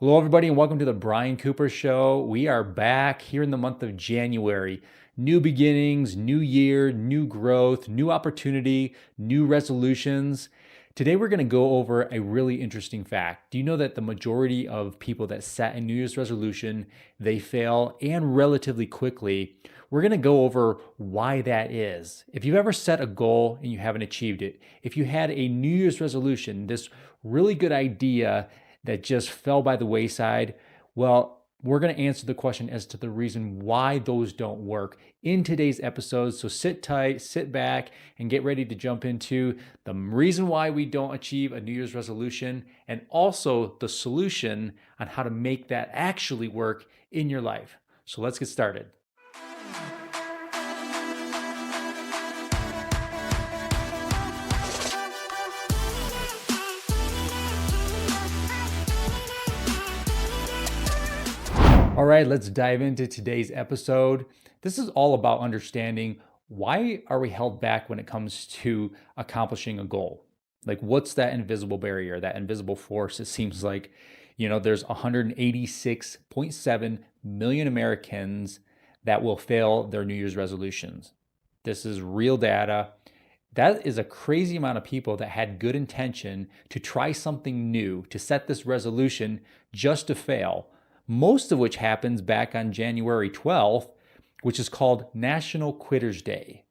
Hello, everybody, and welcome to the Bryan Cooper Show. We are back here in the month of January. New beginnings, new year, new growth, new opportunity, new resolutions. Today, we're going to go over a really interesting fact. Do you know that the majority of people that set a New Year's resolution, they fail and relatively quickly? We're going to go over why that is. If you've ever set a goal and you haven't achieved it, if you had a New Year's resolution, this really good idea that just fell by the wayside, well, we're going to answer the question as to the reason why those don't work in today's episode. So sit tight, sit back, and get ready to jump into the reason why we don't achieve a New Year's resolution and also the solution on how to make that actually work in your life. So let's get started. All right, let's dive into today's episode. This is all about understanding why are we held back when it comes to accomplishing a goal? Like what's that invisible barrier, that invisible force? It seems like, there's 186.7 million Americans that will fail their New Year's resolutions. This is real data. That is a crazy amount of people that had good intention to try something new, to set this resolution just to fail, most of which happens back on January 12th, which is called National Quitters Day,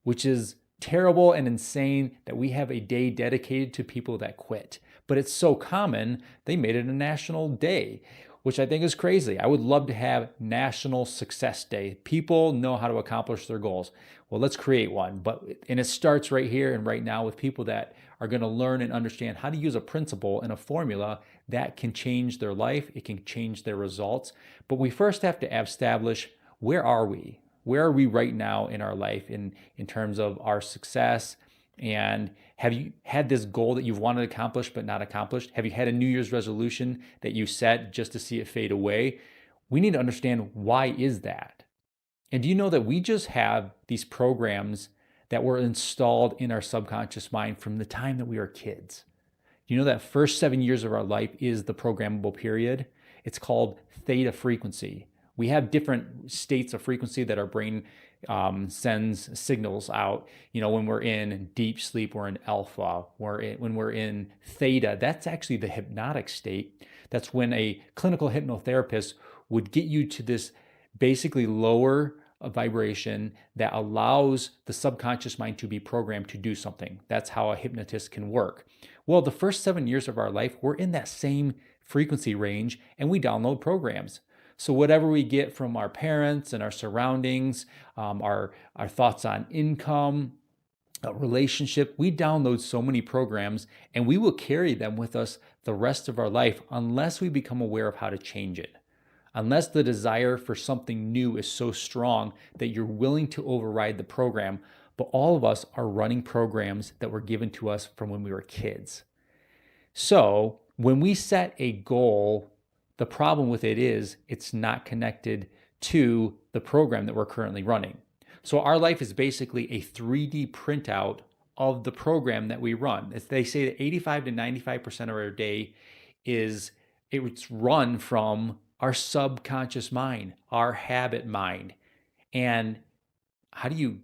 which is terrible and insane that we have a day dedicated to people that quit. But it's so common, they made it a national day, which I think is crazy. I would love to have National Success Day. People know how to accomplish their goals. Well, let's create one. And it starts right here and right now with people that are going to learn and understand how to use a principle and a formula that can change their life. It can change their results. But we first have to establish, where are we? Where are we right now in our life in terms of our success? And have you had this goal that you've wanted to accomplish but not accomplished? Have you had a New Year's resolution that you set just to see it fade away? We need to understand, why is that? And do you know that we just have these programs that were installed in our subconscious mind from the time that we were kids? You know that first 7 years of our life is the programmable period. It's called theta frequency. We have different states of frequency that our brain sends signals out. When we're in deep sleep, we're in alpha. When we're in theta, that's actually the hypnotic state. That's when a clinical hypnotherapist would get you to this basically lower vibration that allows the subconscious mind to be programmed to do something. That's how a hypnotist can work. Well, the first 7 years of our life, we're in that same frequency range and we download programs. So whatever we get from our parents and our surroundings, our thoughts on income, relationship, we download so many programs and we will carry them with us the rest of our life unless we become aware of how to change it. Unless the desire for something new is so strong that you're willing to override the program. But all of us are running programs that were given to us from when we were kids. So when we set a goal, the problem with it is it's not connected to the program that we're currently running. So our life is basically a 3D printout of the program that we run. They say that 85 to 95% of our day it's run from our subconscious mind, our habit mind. And how do you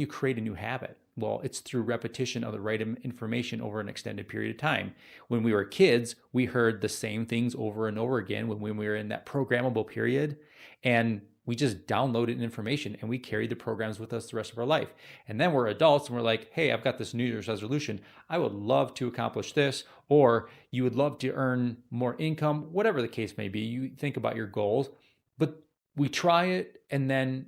create a new habit? Well, it's through repetition of the right information over an extended period of time. When we were kids, we heard the same things over and over again when we were in that programmable period, and we just downloaded information and we carried the programs with us the rest of our life. And then we're adults and we're like, hey, I've got this New Year's resolution. I would love to accomplish this, or you would love to earn more income, whatever the case may be. You think about your goals, but we try it and then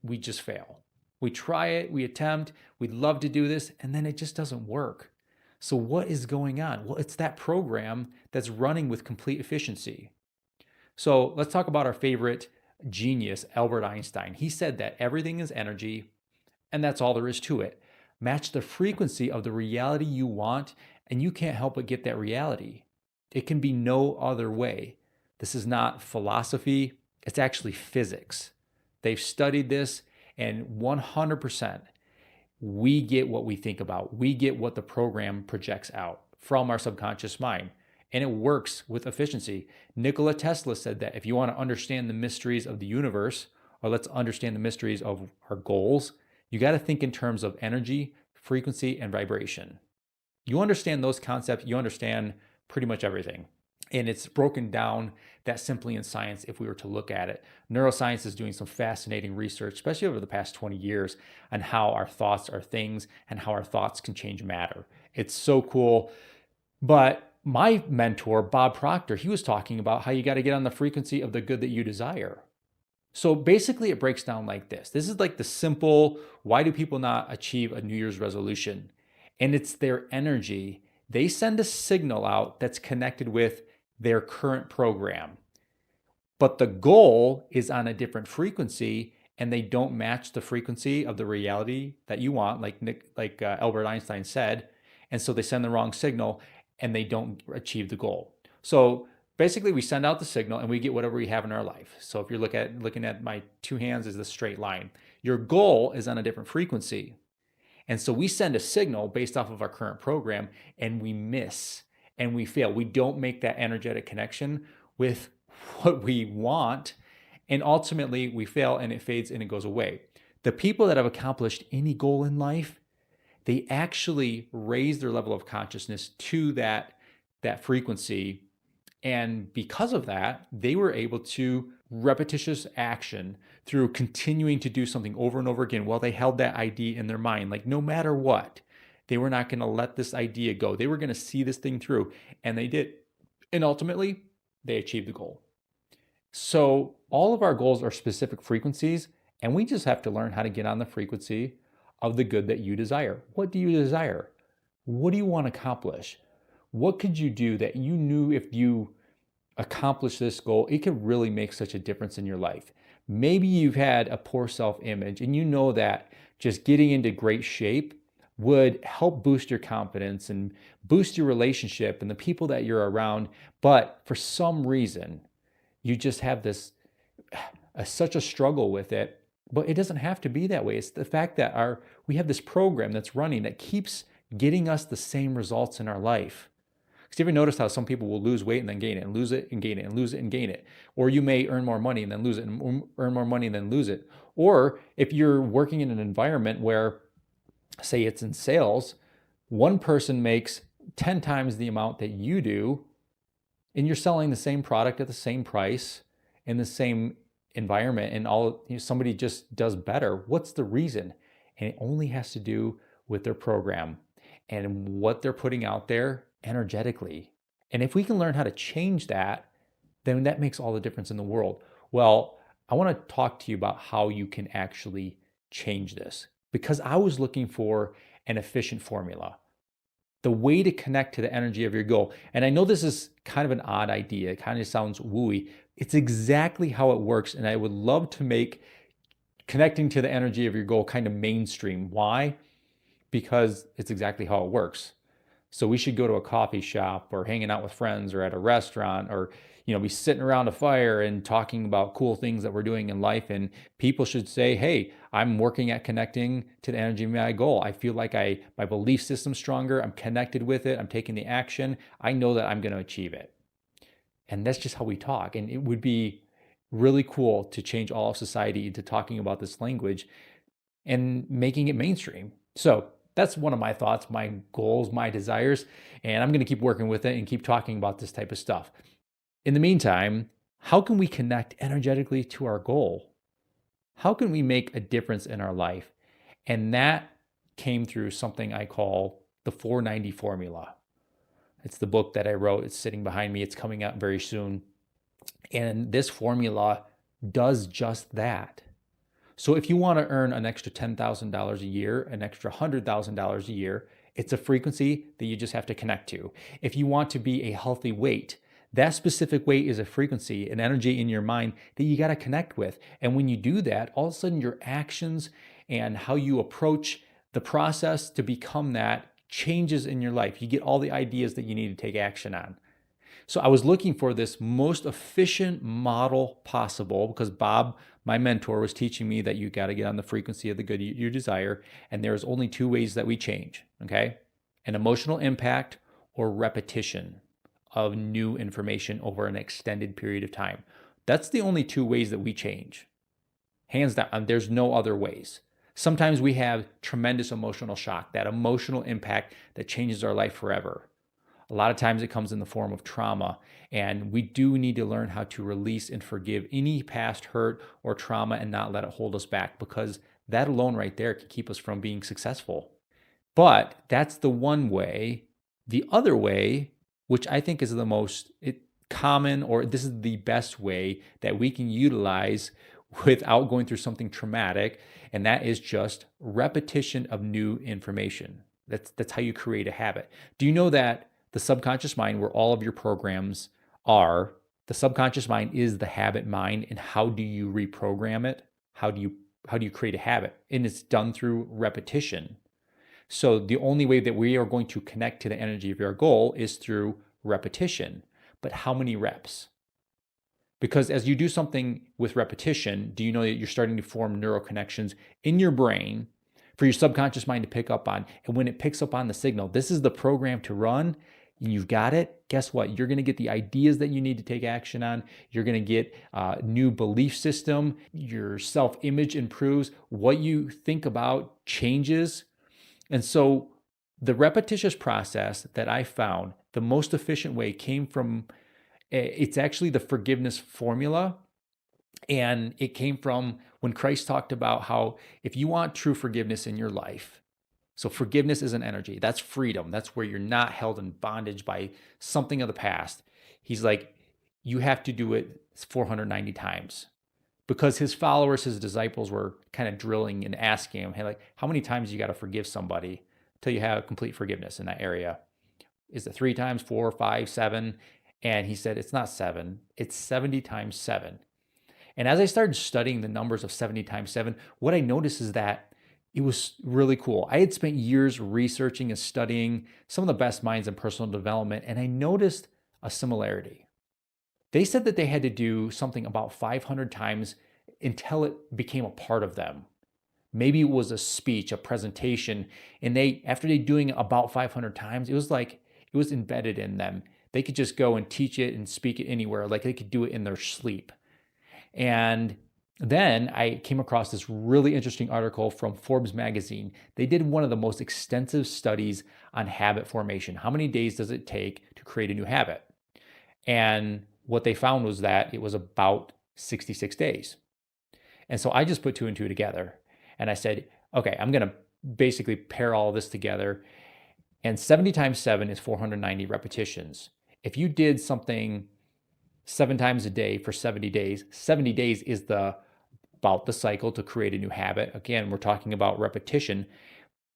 we just fail. We try it, we attempt, we'd love to do this, and then it just doesn't work. So what is going on? Well, it's that program that's running with complete efficiency. So let's talk about our favorite genius, Albert Einstein. He said that everything is energy, and that's all there is to it. Match the frequency of the reality you want, and you can't help but get that reality. It can be no other way. This is not philosophy, it's actually physics. They've studied this, and 100%, we get what we think about. We get what the program projects out from our subconscious mind. and it works with efficiency. Nikola Tesla said that if you want to understand the mysteries of the universe, or let's understand the mysteries of our goals, you got to think in terms of energy, frequency, and vibration. You understand those concepts, you understand pretty much everything. And it's broken down that simply in science if we were to look at it. Neuroscience is doing some fascinating research, especially over the past 20 years, on how our thoughts are things and how our thoughts can change matter. It's so cool. But my mentor, Bob Proctor, he was talking about how you got to get on the frequency of the good that you desire. So basically, it breaks down like this. This is like the simple, why do people not achieve a New Year's resolution? And it's their energy. They send a signal out that's connected with their current program. But the goal is on a different frequency, and they don't match the frequency of the reality that you want, like Albert Einstein said. And so they send the wrong signal, and they don't achieve the goal. So basically, we send out the signal, and we get whatever we have in our life. So if you're looking at my two hands as the straight line, your goal is on a different frequency. And so we send a signal based off of our current program, and we miss and we fail. We don't make that energetic connection with what we want. And ultimately, we fail and it fades and it goes away. The people that have accomplished any goal in life, they actually raise their level of consciousness to that frequency. And because of that, they were able to repetitious action through continuing to do something over and over again while they held that idea in their mind. Like no matter what, they were not going to let this idea go. They were going to see this thing through, and they did. And ultimately, they achieved the goal. So all of our goals are specific frequencies, and we just have to learn how to get on the frequency of the good that you desire. What do you desire? What do you want to accomplish? What could you do that you knew if you accomplish this goal, it could really make such a difference in your life? Maybe you've had a poor self-image and you know that just getting into great shape would help boost your confidence and boost your relationship and the people that you're around. But for some reason, you just have this such a struggle with it. But it doesn't have to be that way. It's the fact that we have this program that's running that keeps getting us the same results in our life. Because you ever notice how some people will lose weight and then gain it, and lose it and gain it, and lose it and gain it? Or you may earn more money and then lose it, and earn more money and then lose it. Or if you're working in an environment where, say it's in sales, one person makes 10 times the amount that you do, and you're selling the same product at the same price in the same environment, and somebody just does better. What's the reason? And it only has to do with their program and what they're putting out there energetically. And if we can learn how to change that, then that makes all the difference in the world. Well, I want to talk to you about how you can actually change this, because I was looking for an efficient formula, the way to connect to the energy of your goal. And I know this is kind of an odd idea. It kind of sounds wooey. It's exactly how it works. And I would love to make connecting to the energy of your goal kind of mainstream. Why? Because it's exactly how it works. So we should go to a coffee shop or hanging out with friends or at a restaurant, or be sitting around a fire and talking about cool things that we're doing in life. And people should say, hey, I'm working at connecting to the energy of my goal. I feel like my belief system's stronger. I'm connected with it. I'm taking the action. I know that I'm going to achieve it. And that's just how we talk. And it would be really cool to change all of society into talking about this language and making it mainstream. So that's one of my thoughts, my goals, my desires, and I'm going to keep working with it and keep talking about this type of stuff. In the meantime, how can we connect energetically to our goal? How can we make a difference in our life? And that came through something I call the 490 formula. It's the book that I wrote. It's sitting behind me. It's coming out very soon. And this formula does just that. So if you want to earn an extra $10,000 a year, an extra $100,000 a year, it's a frequency that you just have to connect to. If you want to be a healthy weight, that specific weight is a frequency, an energy in your mind that you got to connect with. And when you do that, all of a sudden your actions and how you approach the process to become that changes in your life. You get all the ideas that you need to take action on. So I was looking for this most efficient model possible because Bob, my mentor, was teaching me that you got to get on the frequency of the good you desire. And there's only two ways that we change, okay? An emotional impact or repetition of new information over an extended period of time. That's the only two ways that we change. Hands down, there's no other ways. Sometimes we have tremendous emotional shock, that emotional impact that changes our life forever. A lot of times it comes in the form of trauma, and we do need to learn how to release and forgive any past hurt or trauma and not let it hold us back, because that alone right there can keep us from being successful. But that's the one way. The other way, which I think is the most common, or this is the best way that we can utilize without going through something traumatic, and that is just repetition of new information. That's how you create a habit. Do you know that the subconscious mind, where all of your programs are, the subconscious mind is the habit mind, and how do you reprogram it? How do you create a habit? And it's done through repetition. So the only way that we are going to connect to the energy of your goal is through repetition. But how many reps? Because as you do something with repetition, do you know that you're starting to form neural connections in your brain for your subconscious mind to pick up on? And when it picks up on the signal, this is the program to run, and you've got it, guess what? You're going to get the ideas that you need to take action on. You're going to get a new belief system. Your self-image improves. What you think about changes. And so the repetitious process that I found, the most efficient way came from, it's actually the forgiveness formula. And it came from when Christ talked about how if you want true forgiveness in your life, so forgiveness is an energy, that's freedom. That's where you're not held in bondage by something of the past. He's like, you have to do it 490 times. Because his followers, his disciples were kind of drilling and asking him, hey, like, how many times you got to forgive somebody till you have complete forgiveness in that area? Is it 3 times, 4, 5, 7? And he said, it's not 7, it's 70 times 7. And as I started studying the numbers of 70 times 7, what I noticed is that it was really cool. I had spent years researching and studying some of the best minds in personal development, and I noticed a similarity. They said that they had to do something about 500 times until it became a part of them. Maybe it was a speech, a presentation, and after they doing it about 500 times, it was like it was embedded in them. They could just go and teach it and speak it anywhere, like they could do it in their sleep. And then I came across this really interesting article from Forbes magazine. They did one of the most extensive studies on habit formation. How many days does it take to create a new habit? And what they found was that it was about 66 days. And so I just put 2 and 2 together. And I said, okay, I'm going to basically pair all this together. And 70 times 7 is 490 repetitions. If you did something 7 times a day for 70 days, 70 days is about the cycle to create a new habit. Again, we're talking about repetition.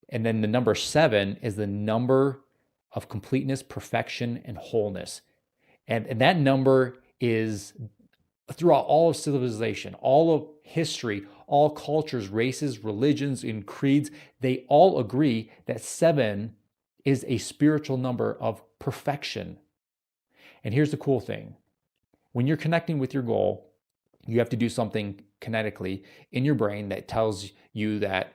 And then the number 7 is the number of completeness, perfection, and wholeness. And that number is throughout all of civilization, all of history, all cultures, races, religions, and creeds, they all agree that 7 is a spiritual number of perfection. And here's the cool thing. When you're connecting with your goal, you have to do something kinetically in your brain that tells you that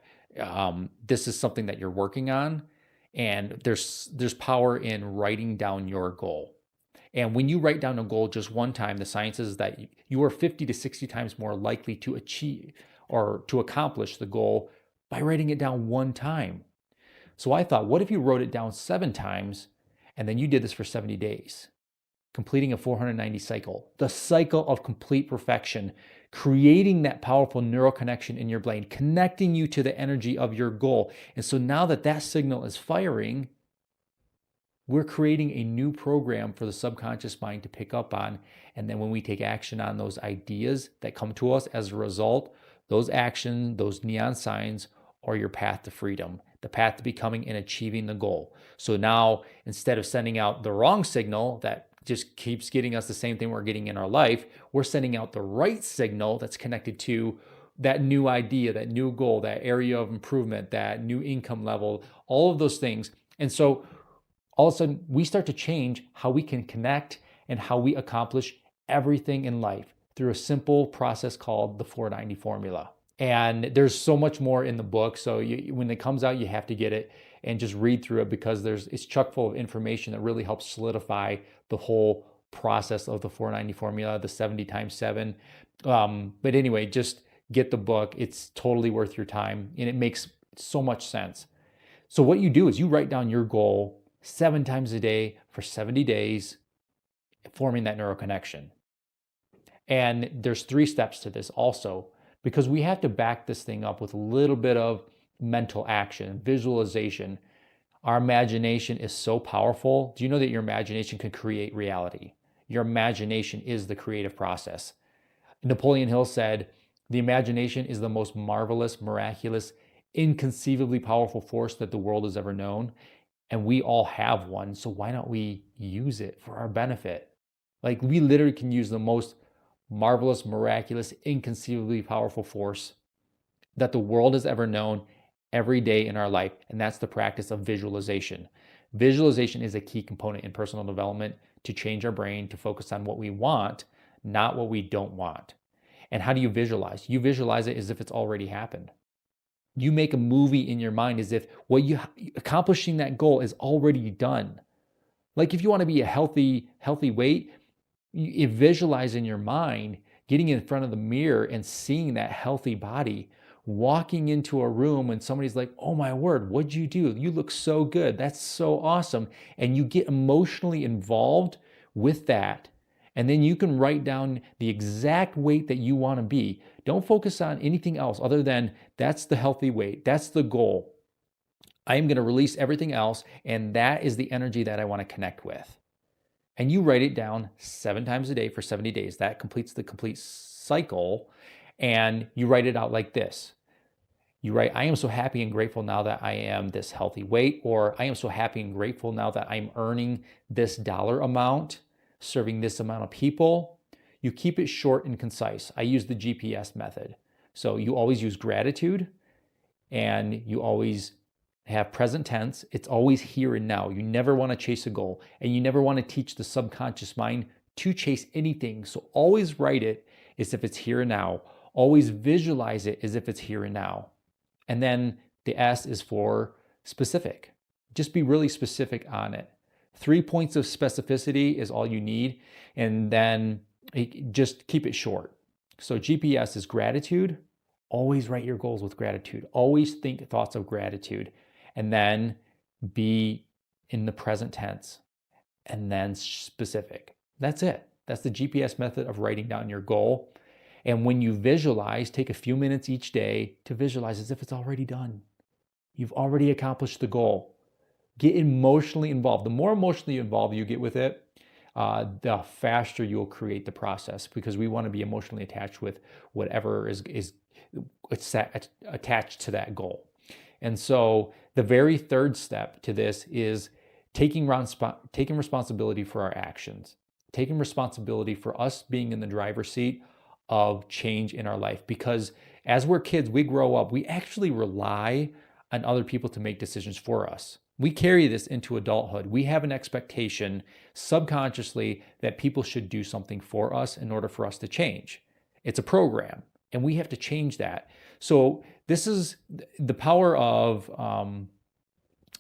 this is something that you're working on. And there's power in writing down your goal. And when you write down a goal just one time, the science is that you are 50 to 60 times more likely to achieve or to accomplish the goal by writing it down one time. So I thought, what if you wrote it down 7 times and then you did this for 70 days, completing a 490 cycle, the cycle of complete perfection, creating that powerful neural connection in your brain, connecting you to the energy of your goal. And so now that signal is firing, we're creating a new program for the subconscious mind to pick up on. And then when we take action on those ideas that come to us as a result, those actions, those neon signs are your path to freedom, the path to becoming and achieving the goal. So now, instead of sending out the wrong signal that just keeps getting us the same thing we're getting in our life, we're sending out the right signal that's connected to that new idea, that new goal, that area of improvement, that new income level, all of those things. And so all of a sudden, we start to change how we can connect and how we accomplish everything in life through a simple process called the 490 formula. And there's so much more in the book. So when it comes out, you have to get it and just read through it, because it's chock full of information that really helps solidify the whole process of the 490 formula, the 70 times 7. But anyway, just get the book. It's totally worth your time, and it makes so much sense. So what you do is you write down your goal 7 times a day for 70 days, forming that neural connection. And there's 3 steps to this also, because we have to back this thing up with a little bit of mental action, visualization. Our imagination is so powerful. Do you know that your imagination can create reality? Your imagination is the creative process. Napoleon Hill said, "The imagination is the most marvelous, miraculous, inconceivably powerful force that the world has ever known." And we all have one, so why don't we use it for our benefit? Like, we literally can use the most marvelous, miraculous, inconceivably powerful force that the world has ever known every day in our life, and that's the practice of visualization. Visualization is a key component in personal development to change our brain to focus on what we want, not what we don't want. And how do you visualize? You visualize it as if it's already happened. You make a movie in your mind as if what you accomplishing that goal is already done. Like, if you want to be a healthy weight, you visualize in your mind getting in front of the mirror and seeing that healthy body, walking into a room and somebody's like, "Oh my word, what'd you do? You look so good. That's so awesome." And you get emotionally involved with that. And then you can write down the exact weight that you want to be. Don't focus on anything else other than that's the healthy weight. That's the goal. I am going to release everything else, and that is the energy that I want to connect with. And you write it down 7 times a day for 70 days. That completes the complete cycle. And you write it out like this. You write, "I am so happy and grateful now that I am this healthy weight," or "I am so happy and grateful now that I'm earning this dollar amount, serving this amount of people." You keep it short and concise. I use the GPS method. So you always use gratitude, and you always have present tense. It's always here and now. You never want to chase a goal, and you never want to teach the subconscious mind to chase anything. So always write it as if it's here and now. Always visualize it as if it's here and now. And then the S is for specific. Just be really specific on it. 3 points of specificity is all you need. And then just keep it short. So GPS is gratitude. Always write your goals with gratitude. Always think thoughts of gratitude. And then be in the present tense. And then specific. That's it. That's the GPS method of writing down your goal. And when you visualize, take a few minutes each day to visualize as if it's already done. You've already accomplished the goal. Get emotionally involved. The more emotionally involved you get with it, the faster you'll create the process, because we want to be emotionally attached with whatever is attached to that goal. And so the very third step to this is taking responsibility for our actions, taking responsibility for us being in the driver's seat of change in our life. Because as we're kids, we grow up, we actually rely on other people to make decisions for us. We carry this into adulthood. We have an expectation subconsciously that people should do something for us in order for us to change. It's a program, and we have to change that. So this is the power of,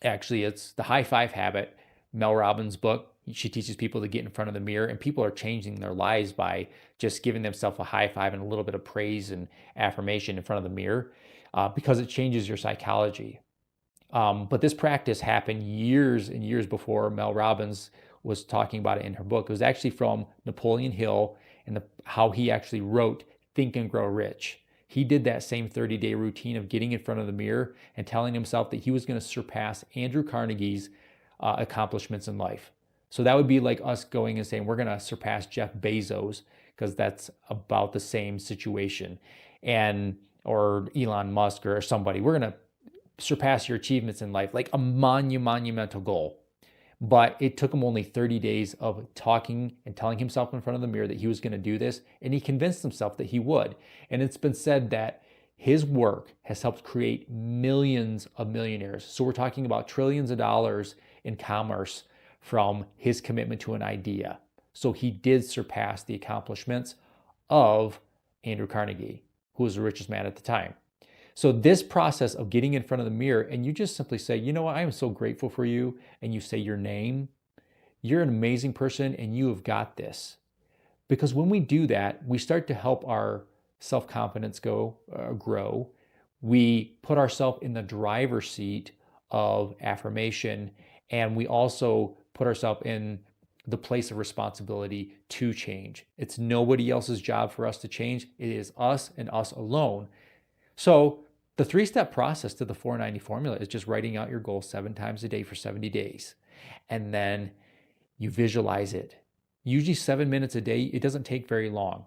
actually, it's the High Five Habit, Mel Robbins' book. She teaches people to get in front of the mirror, and people are changing their lives by just giving themselves a high five and a little bit of praise and affirmation in front of the mirror, because it changes your psychology. But this practice happened years and years before Mel Robbins was talking about it in her book. It was actually from Napoleon Hill and how he actually wrote Think and Grow Rich. He did that same 30-day routine of getting in front of the mirror and telling himself that he was going to surpass Andrew Carnegie's accomplishments in life. So that would be like us going and saying, we're going to surpass Jeff Bezos, because that's about the same situation. Or Elon Musk or somebody. We're going to surpass your achievements in life, like a monumental goal. But it took him only 30 days of talking and telling himself in front of the mirror that he was going to do this, and he convinced himself that he would. And it's been said that his work has helped create millions of millionaires. So we're talking about trillions of dollars in commerce from his commitment to an idea. So he did surpass the accomplishments of Andrew Carnegie. who was the richest man at the time. So this process of getting in front of the mirror and you just simply say, you know what, I am so grateful for you, and you say your name, you're an amazing person and you have got this. Because when we do that, we start to help our self-confidence grow. We put ourselves in the driver's seat of affirmation, and we also put ourselves in the place of responsibility to change. It's nobody else's job for us to change. It is us and us alone. So the three-step process to the 490 formula is just writing out your goal 7 times a day for 70 days. And then you visualize it. Usually 7 minutes a day. It doesn't take very long.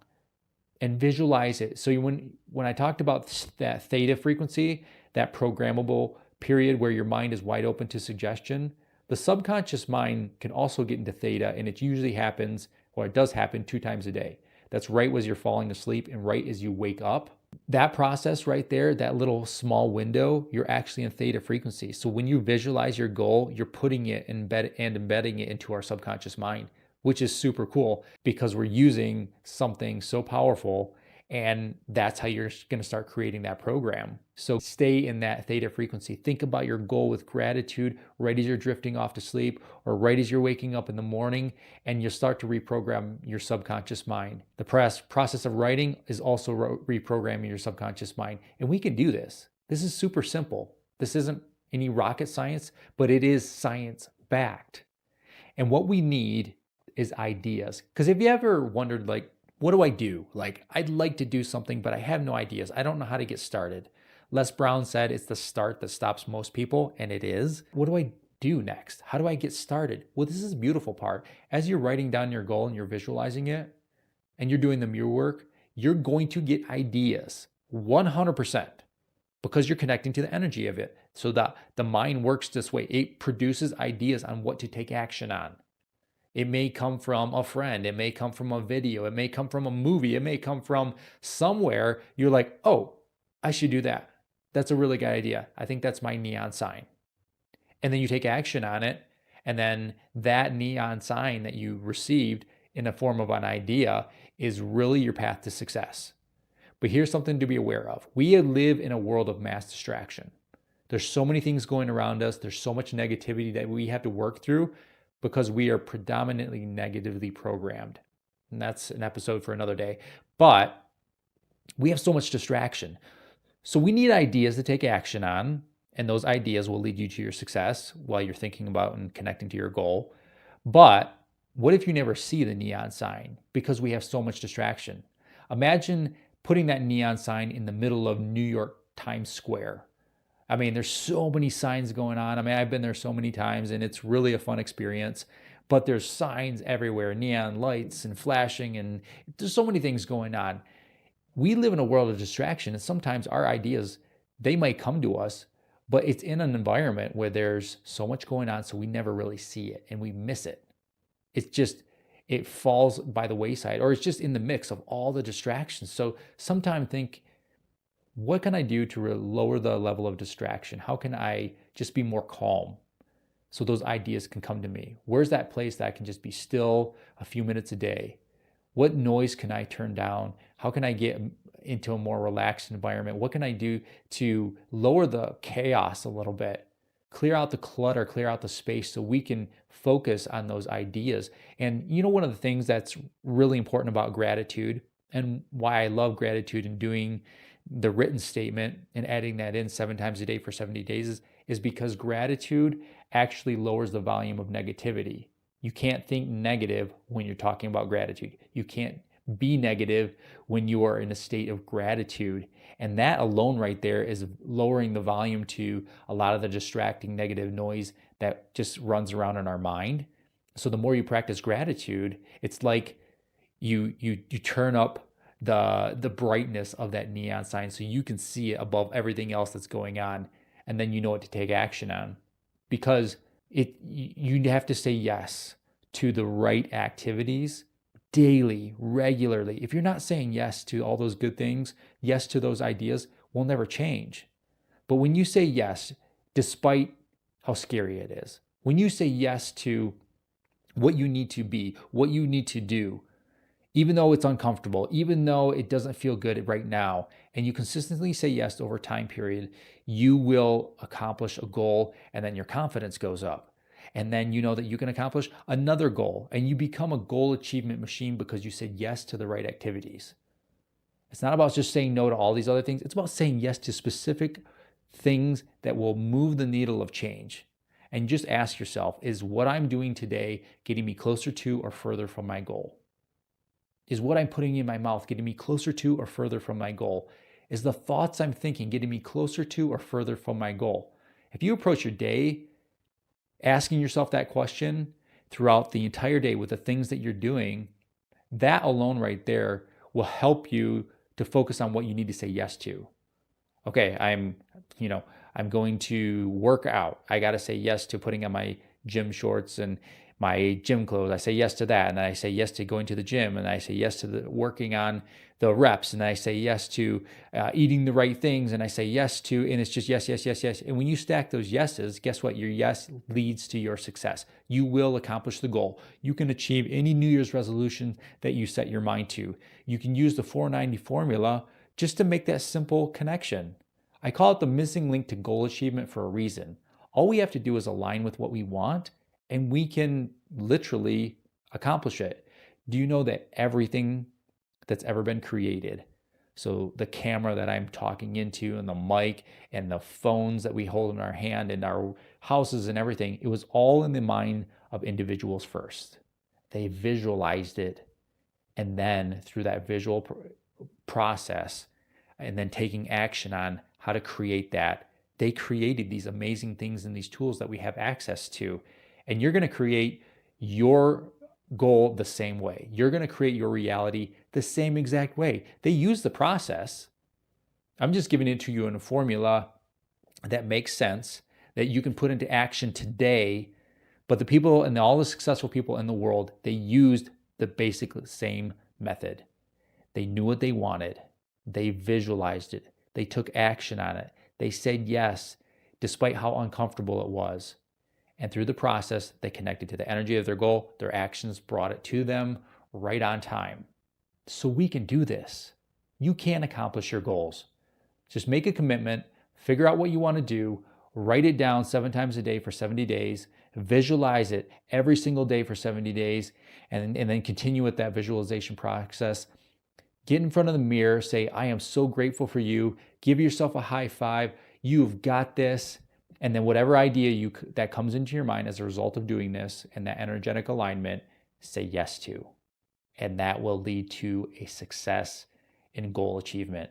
And visualize it. So when I talked about that theta frequency, that programmable period where your mind is wide open to suggestion, the subconscious mind can also get into theta, and it usually happens, or it does happen 2 times a day. That's right as you're falling asleep and right as you wake up. That process right there, that little small window, you're actually in theta frequency. So when you visualize your goal, you're putting it and embedding it into our subconscious mind, which is super cool because we're using something so powerful, and that's how you're going to start creating that program. So stay in that theta frequency. Think about your goal with gratitude right as you're drifting off to sleep or right as you're waking up in the morning, and you'll start to reprogram your subconscious mind. The process of writing is also reprogramming your subconscious mind. And we can do this. This is super simple. This isn't any rocket science, but it is science backed. And what we need is ideas. Because if you ever wondered, like, what do I do? Like, I'd like to do something, but I have no ideas. I don't know how to get started. Les Brown said it's the start that stops most people, and it is. What do I do next? How do I get started? Well, this is the beautiful part. As you're writing down your goal and you're visualizing it, and you're doing the mirror work, you're going to get ideas 100% because you're connecting to the energy of it. So that the mind works this way. It produces ideas on what to take action on. It may come from a friend. It may come from a video. It may come from a movie. It may come from somewhere. You're like, oh, I should do that. That's a really good idea. I think that's my neon sign. And then you take action on it. And then that neon sign that you received in the form of an idea is really your path to success. But here's something to be aware of. We live in a world of mass distraction. There's so many things going around us. There's so much negativity that we have to work through because we are predominantly negatively programmed. And that's an episode for another day. But we have so much distraction. So we need ideas to take action on, and those ideas will lead you to your success while you're thinking about and connecting to your goal. But what if you never see the neon sign because we have so much distraction? Imagine putting that neon sign in the middle of New York Times Square. I mean, there's so many signs going on. I mean, I've been there so many times and it's really a fun experience, but there's signs everywhere, neon lights and flashing, and there's so many things going on. We live in a world of distraction, and sometimes our ideas, they might come to us, but it's in an environment where there's so much going on, so we never really see it and we miss it. It falls by the wayside, or it's just in the mix of all the distractions. So sometimes think, what can I do to lower the level of distraction? How can I just be more calm so those ideas can come to me? Where's that place that I can just be still a few minutes a day? What noise can I turn down? How can I get into a more relaxed environment? What can I do to lower the chaos a little bit? Clear out the clutter, clear out the space so we can focus on those ideas. And you know, one of the things that's really important about gratitude, and why I love gratitude and doing the written statement and adding that in 7 times a day for 70 days is because gratitude actually lowers the volume of negativity. You can't think negative when you're talking about gratitude. You can't be negative when you are in a state of gratitude. And that alone right there is lowering the volume to a lot of the distracting negative noise that just runs around in our mind. So the more you practice gratitude, it's like you turn up the brightness of that neon sign so you can see it above everything else that's going on, and then you know what to take action on. Because you have to say yes to the right activities daily, regularly. If you're not saying yes to all those good things, yes to those ideas, will never change. But when you say yes, despite how scary it is, when you say yes to what you need to be, what you need to do, even though it's uncomfortable, even though it doesn't feel good right now, and you consistently say yes over time period, you will accomplish a goal, and then your confidence goes up. And then you know that you can accomplish another goal, and you become a goal achievement machine because you said yes to the right activities. It's not about just saying no to all these other things. It's about saying yes to specific things that will move the needle of change. And just ask yourself, is what I'm doing today getting me closer to or further from my goal? Is what I'm putting in my mouth getting me closer to or further from my goal? Is the thoughts I'm thinking getting me closer to or further from my goal? If you approach your day asking yourself that question throughout the entire day with the things that you're doing, that alone right there will help you to focus on what you need to say yes to. Okay, I'm going to work out. I got to say yes to putting on my gym shorts and my gym clothes. I say yes to that. And then I say yes to going to the gym. And I say yes to working on the reps. And I say yes to eating the right things. And I say yes to, and it's just yes, yes, yes, yes. And when you stack those yeses, guess what? Your yes leads to your success. You will accomplish the goal. You can achieve any New Year's resolution that you set your mind to. You can use the 490 formula just to make that simple connection. I call it the missing link to goal achievement for a reason. All we have to do is align with what we want, and we can literally accomplish it. Do you know that everything that's ever been created, so the camera that I'm talking into and the mic and the phones that we hold in our hand and our houses and everything, it was all in the mind of individuals first. They visualized it, and then through that visual process and then taking action on how to create that, they created these amazing things and these tools that we have access to. And you're going to create your goal the same way. You're going to create your reality the same exact way. They use the process. I'm just giving it to you in a formula that makes sense, that you can put into action today. But the people and all the successful people in the world, they used the basic same method. They knew what they wanted. They visualized it. They took action on it. They said yes, despite how uncomfortable it was. And through the process, they connected to the energy of their goal. Their actions brought it to them right on time. So we can do this. You can accomplish your goals. Just make a commitment, figure out what you want to do, write it down 7 times a day for 70 days, visualize it every single day for 70 days, and then continue with that visualization process. Get in front of the mirror, say, I am so grateful for you. Give yourself a high five. You've got this. And then whatever idea that comes into your mind as a result of doing this and that energetic alignment, say yes to. And that will lead to a success in goal achievement.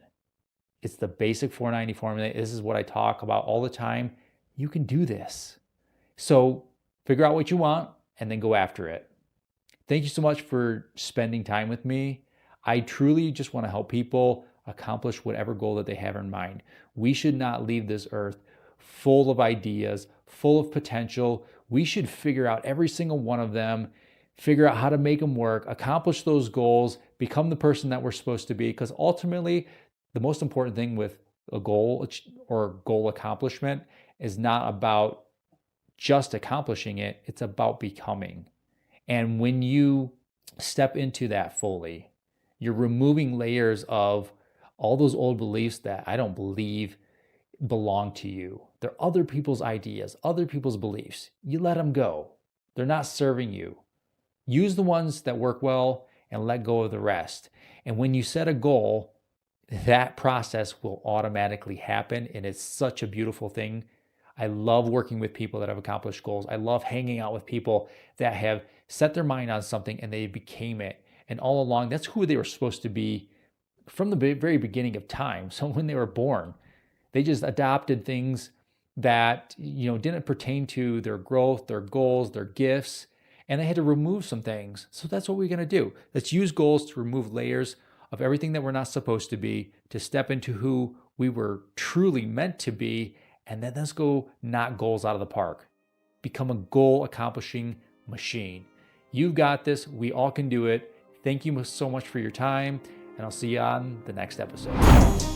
It's the basic 490 formula. This is what I talk about all the time. You can do this. So figure out what you want and then go after it. Thank you so much for spending time with me. I truly just want to help people accomplish whatever goal that they have in mind. We should not leave this earth full of ideas, full of potential. We should figure out every single one of them, figure out how to make them work, accomplish those goals, become the person that we're supposed to be. Because ultimately, the most important thing with a goal or goal accomplishment is not about just accomplishing it, it's about becoming. And when you step into that fully, you're removing layers of all those old beliefs that I don't believe belong to you. They're other people's ideas, other people's beliefs. You let them go. They're not serving you. Use the ones that work well and let go of the rest. And when you set a goal, that process will automatically happen. And it's such a beautiful thing. I love working with people that have accomplished goals. I love hanging out with people that have set their mind on something and they became it. And all along, that's who they were supposed to be from the very beginning of time. So when they were born, they just adopted things that didn't pertain to their growth, their goals, their gifts, and they had to remove some things. So that's what we're going to do. Let's use goals to remove layers of everything that we're not supposed to be, to step into who we were truly meant to be, and then let's go knock goals out of the park. Become a goal accomplishing machine. You've got this. We all can do it. Thank you so much for your time, and I'll see you on the next episode.